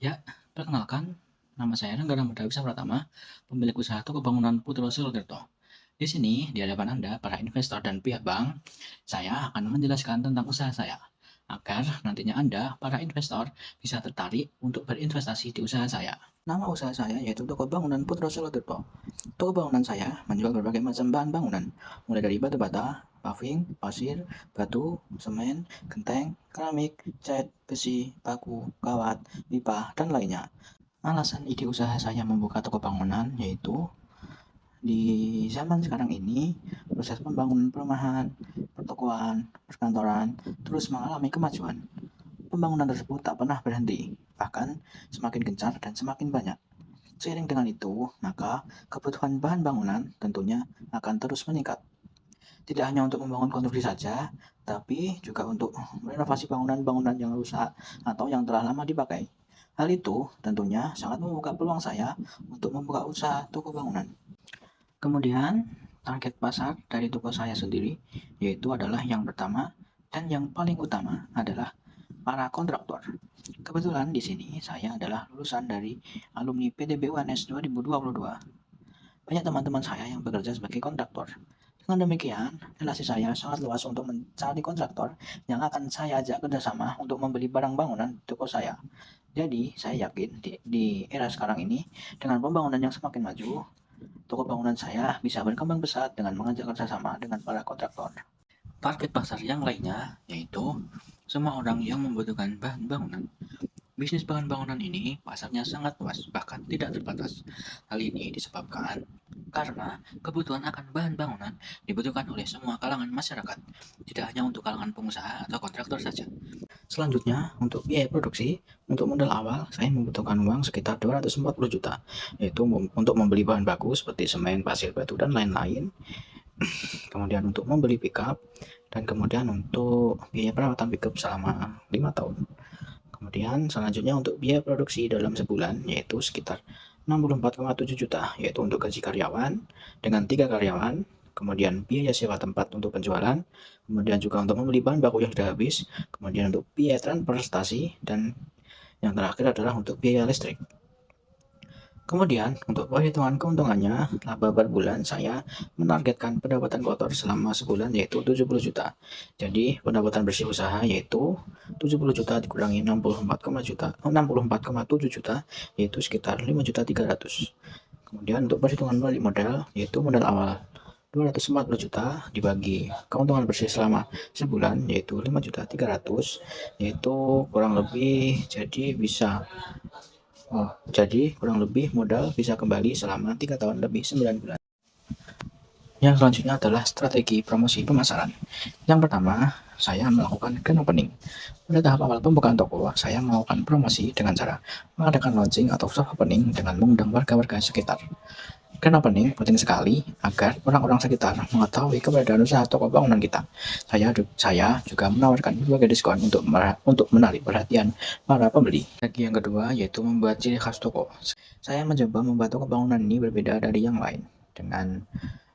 Ya, perkenalkan, nama saya Rangga Ramadhanisa Pratama, pemilik usaha toko bangunan Putro Tirto. Di sini, di hadapan Anda, para investor dan pihak bank, saya akan menjelaskan tentang usaha saya, agar nantinya Anda, para investor, bisa tertarik untuk berinvestasi di usaha saya. Nama usaha saya yaitu Toko Bangunan Putro Tirto. Toko bangunan saya menjual berbagai macam bahan bangunan, mulai dari batu bata, paving, pasir, batu, semen, genteng, keramik, cat, besi, paku, kawat, pipa, dan lainnya. Alasan ide usaha saya membuka toko bangunan yaitu di zaman sekarang ini proses pembangunan perumahan, pertokoan, perkantoran terus mengalami kemajuan. Pembangunan tersebut tak pernah berhenti, bahkan semakin gencar dan semakin banyak. Seiring dengan itu, maka kebutuhan bahan bangunan tentunya akan terus meningkat. Tidak hanya untuk membangun konstruksi saja, tapi juga untuk merenovasi bangunan-bangunan yang rusak atau yang telah lama dipakai. Hal itu tentunya sangat membuka peluang saya untuk membuka usaha toko bangunan. Kemudian, target pasar dari toko saya sendiri yaitu adalah yang pertama dan yang paling utama adalah para kontraktor. Kebetulan di sini saya adalah lulusan dari alumni PTB UNS 2022. Banyak teman-teman saya yang bekerja sebagai kontraktor. Dengan demikian, relasi saya sangat luas untuk mencari kontraktor yang akan saya ajak kerjasama untuk membeli barang bangunan di toko saya. Jadi, saya yakin di era sekarang ini, dengan pembangunan yang semakin maju, toko bangunan saya bisa berkembang pesat dengan mengajak kerjasama dengan para kontraktor. Target pasar yang lainnya yaitu semua orang yang membutuhkan bahan bangunan. Bisnis bahan bangunan ini pasarnya sangat luas, bahkan tidak terbatas. Hal ini disebabkan karena kebutuhan akan bahan bangunan dibutuhkan oleh semua kalangan masyarakat, tidak hanya untuk kalangan pengusaha atau kontraktor saja. Selanjutnya, untuk biaya produksi, untuk modal awal, saya membutuhkan uang sekitar 240 juta, yaitu untuk membeli bahan baku seperti semen, pasir, batu, dan lain-lain. Kemudian untuk membeli pickup, dan kemudian untuk biaya perawatan pickup selama 5 tahun. Kemudian selanjutnya untuk biaya produksi dalam sebulan yaitu sekitar 64,7 juta yaitu untuk gaji karyawan dengan 3 karyawan, kemudian biaya sewa tempat untuk penjualan, kemudian juga untuk membeli bahan baku yang sudah habis, kemudian untuk biaya transportasi, dan yang terakhir adalah untuk biaya listrik. Kemudian, untuk perhitungan keuntungannya, laba per bulan saya menargetkan pendapatan kotor selama sebulan yaitu 70 juta. Jadi, pendapatan bersih usaha yaitu 70 juta dikurangi 64,7 juta yaitu sekitar 5.300.000. Kemudian untuk perhitungan balik modal yaitu modal awal 240 juta dibagi keuntungan bersih selama sebulan yaitu 5.300.000 yaitu kurang lebih jadi kurang lebih modal bisa kembali selama 3 tahun lebih 9 bulan. Yang selanjutnya adalah strategi promosi pemasaran. Yang pertama, saya melakukan grand opening. Pada tahap awal pembukaan toko, saya melakukan promosi dengan cara mengadakan launching atau soft opening dengan mengundang warga-warga sekitar. Grand opening penting sekali agar orang-orang sekitar mengetahui keberadaan usaha toko bangunan kita. Saya juga menawarkan berbagai diskon untuk menarik perhatian para pembeli. Strategi yang kedua yaitu membuat ciri khas toko. Saya mencoba membuat toko bangunan ini berbeda dari yang lain dengan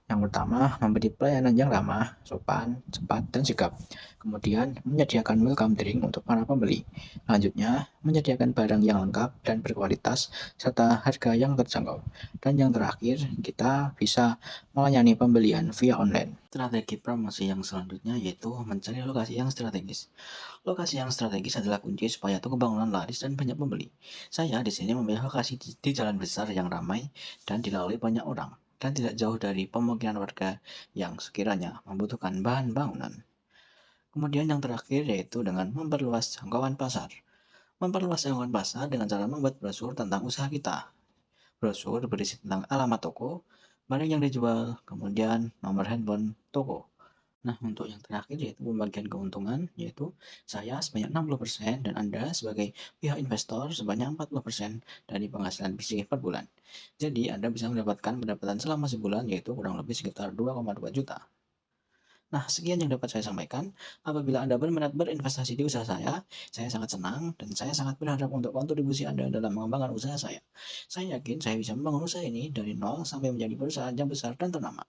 yang pertama, memberi pelayanan yang ramah, sopan, cepat, dan sigap. Kemudian, menyediakan welcome drink untuk para pembeli. Selanjutnya, menyediakan barang yang lengkap dan berkualitas, serta harga yang terjangkau. Dan yang terakhir, kita bisa melayani pembelian via online. Strategi promosi yang selanjutnya yaitu mencari lokasi yang strategis. Lokasi yang strategis adalah kunci supaya toko bangunan laris dan banyak pembeli. Saya di sini memilih lokasi di jalan besar yang ramai dan dilalui banyak orang dan tidak jauh dari pemukiman warga yang sekiranya membutuhkan bahan bangunan. Kemudian yang terakhir yaitu dengan memperluas jangkauan pasar. Memperluas jangkauan pasar dengan cara membuat brosur tentang usaha kita. Brosur berisi tentang alamat toko, barang yang dijual, kemudian nomor handphone toko. Nah, untuk yang terakhir yaitu pembagian keuntungan, yaitu saya sebanyak 60% dan Anda sebagai pihak investor sebanyak 40% dari penghasilan bersih per bulan. Jadi, Anda bisa mendapatkan pendapatan selama sebulan yaitu kurang lebih sekitar 2,2 juta. Nah, sekian yang dapat saya sampaikan. Apabila Anda berminat berinvestasi di usaha saya sangat senang dan saya sangat berharap untuk kontribusi Anda dalam mengembangkan usaha saya. Saya yakin saya bisa membangun usaha ini dari nol sampai menjadi perusahaan yang besar dan ternama.